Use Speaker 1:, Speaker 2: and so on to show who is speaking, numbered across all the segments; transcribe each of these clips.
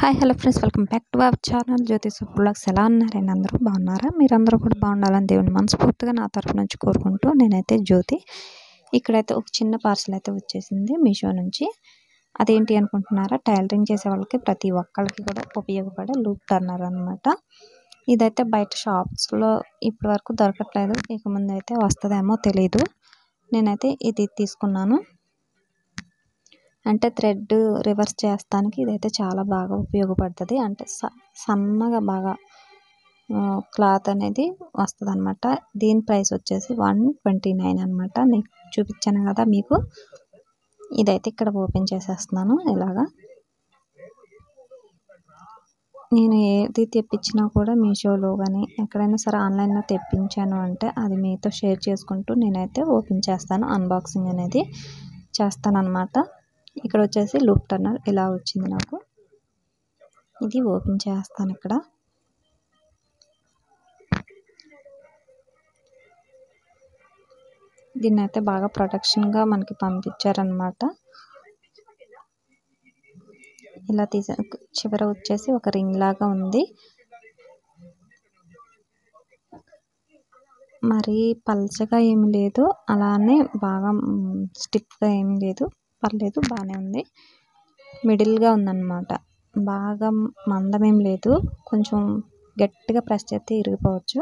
Speaker 1: Hi hello friends, welcome back to our channel Jyothi blogs. ఎలా ఉన్నారండి? అందరూ బాగున్నారా? మీరందరూ కూడా బాగుండాలని దేవుని మనస్ఫూర్తిగా నా తరపు నుంచి కోరుకుంటూ, నేనైతే జ్యోతి. ఇక్కడైతే ఒక చిన్న పార్సల్ అయితే వచ్చేసింది మీషో నుంచి. అదేంటి అనుకుంటున్నారా? టైలరింగ్ చేసే వాళ్ళకి ప్రతి ఒక్కరికి కూడా ఉపయోగపడే లూప్ టర్నర్ అనమాట. ఇదైతే బయట షాప్స్లో ఇప్పటి వరకు దొరకట్లేదు, ఇక ముందు అయితే వస్తుందేమో తెలీదు. నేనైతే ఇది తీసుకున్నాను. అంటే థ్రెడ్ రివర్స్ చేస్తానికి ఇదైతే చాలా బాగా ఉపయోగపడుతుంది. అంటే సన్నగా బాగా క్లాత్ అనేది వస్తుంది అనమాట. దీని ప్రైస్ వచ్చేసి 129 అనమాట. నేను చూపించాను కదా మీకు. ఇదైతే ఇక్కడ ఓపెన్ చేసేస్తున్నాను. ఇలాగా నేను ఏది తెప్పించినా కూడా మీషోలో కానీ ఎక్కడైనా సరే ఆన్లైన్లో తెప్పించాను అంటే అది మీతో షేర్ చేసుకుంటూ నేనైతే ఓపెన్ చేస్తాను, అన్బాక్సింగ్ అనేది చేస్తాను అనమాట. ఇక్కడ వచ్చేసి లూప్ టర్నర్ ఇలా వచ్చింది నాకు. ఇది ఓపెన్ చేస్తాను. ఇక్కడ దీన్ని అయితే బాగా ప్రొటెక్షన్గా మనకి పంపించారనమాట. ఇలా చివర వచ్చేసి ఒక రింగ్ లాగా ఉంది. మరి పల్చగా ఏమి లేదు, అలానే బాగా స్టిఫ్గా ఏమి లేదు, పర్లేదు, బాగానే ఉంది. మిడిల్గా ఉందన్నమాట. బాగా మందమేం లేదు, కొంచెం గట్టిగా ప్రెస్ చేస్తే ఇరిగిపోవచ్చు.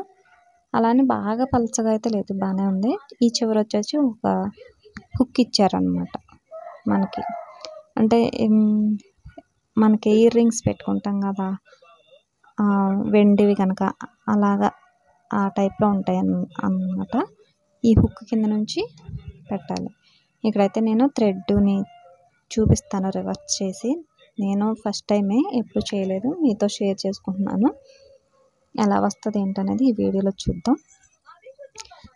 Speaker 1: అలానే బాగా పల్చగా అయితే లేదు, బాగానే ఉంది. ఈ చివర వచ్చేసి ఒక హుక్ ఇచ్చారనమాట మనకి. అంటే మనకి ఇయర్ రింగ్స్ పెట్టుకుంటాం కదా, వెండివి కనుక, అలాగా ఆ టైప్లో ఉంటాయి అన్నమాట. ఈ హుక్ కింద నుంచి పెట్టాలి. ఇక్కడైతే నేను థ్రెడ్ని చూపిస్తాను రివర్స్ చేసి. నేను ఫస్ట్ టైమే, ఎప్పుడు చేయలేదు, మీతో షేర్ చేసుకుంటున్నాను. ఎలా వస్తుంది ఏంటనేది ఈ వీడియోలో చూద్దాం.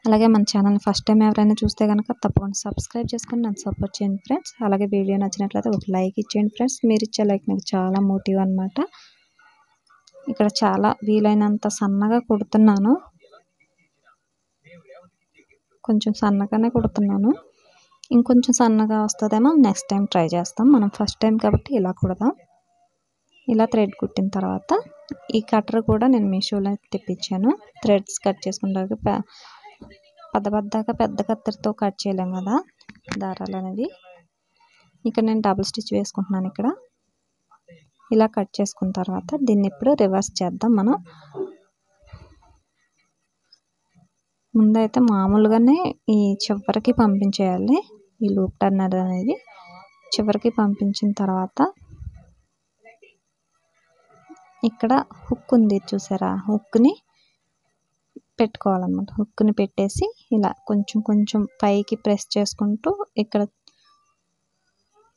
Speaker 1: అలాగే మన ఛానల్ని ఫస్ట్ టైం ఎవరైనా చూస్తే కనుక తప్పకుండా సబ్స్క్రైబ్ చేసుకొని నన్ను సపోర్ట్ చేయండి ఫ్రెండ్స్. అలాగే వీడియో నచ్చినట్లయితే ఒక లైక్ ఇచ్చేయండి ఫ్రెండ్స్. మీరు ఇచ్చే లైక్ నాకు చాలా మోటివ్ అనమాట. ఇక్కడ చాలా వీలైనంత సన్నగా కుడుతున్నాను, కొంచెం సన్నగానే కుడుతున్నాను. ఇంకొంచెం సన్నగా వస్తుందేమో నెక్స్ట్ టైం ట్రై చేస్తాం. మనం ఫస్ట్ టైం కాబట్టి ఇలా కుడదాం. ఇలా థ్రెడ్ కుట్టిన తర్వాత ఈ కట్టర్ కూడా నేను మీషోలో తెప్పించాను. థ్రెడ్స్ కట్ చేసుకుంటానికి పెద్ద కత్తెరతో కట్ చేయలేం కదా దారాలు అనేవి. ఇక్కడ నేను డబుల్ స్టిచ్ వేసుకుంటున్నాను. ఇక్కడ ఇలా కట్ చేసుకున్న తర్వాత దీన్ని ఇప్పుడు రివర్స్ చేద్దాం. మనం ముందైతే మామూలుగానే ఈ చివరికి పంపించేయాలి. ఈ లూప్ టర్నర్ అనేది చివరికి పంపించిన తర్వాత ఇక్కడ హుక్ ఉంది చూసారా, హుక్ని పెట్టుకోవాలన్నమాట. హుక్ని పెట్టేసి ఇలా కొంచెం కొంచెం పైకి ప్రెస్ చేసుకుంటూ ఇక్కడ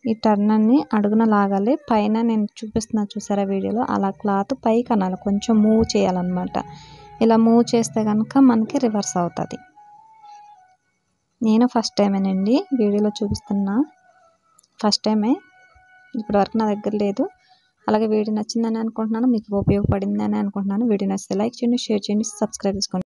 Speaker 1: ఈ టర్నర్ని అడుగున లాగాలి. పైన నేను చూపిస్తున్నా చూసారా వీడియోలో, అలా క్లాత్ పైకి అనాలి, కొంచెం మూవ్ చేయాలన్నమాట. ఇలా మూవ్ చేస్తే కనుక మనకి రివర్స్ అవుతుంది. నేను ఫస్ట్ టైమేనండి వీడియోలో చూపిస్తున్నా, ఫస్ట్ టైమే, ఇప్పటివరకు నా దగ్గర లేదు. అలాగే వీడియో నచ్చిందని అనుకుంటున్నాను, మీకు ఉపయోగపడిందని అనుకుంటున్నాను. వీడియో నచ్చితే లైక్ చేయండి, షేర్ చేయండి, సబ్స్క్రైబ్ చేసుకోండి.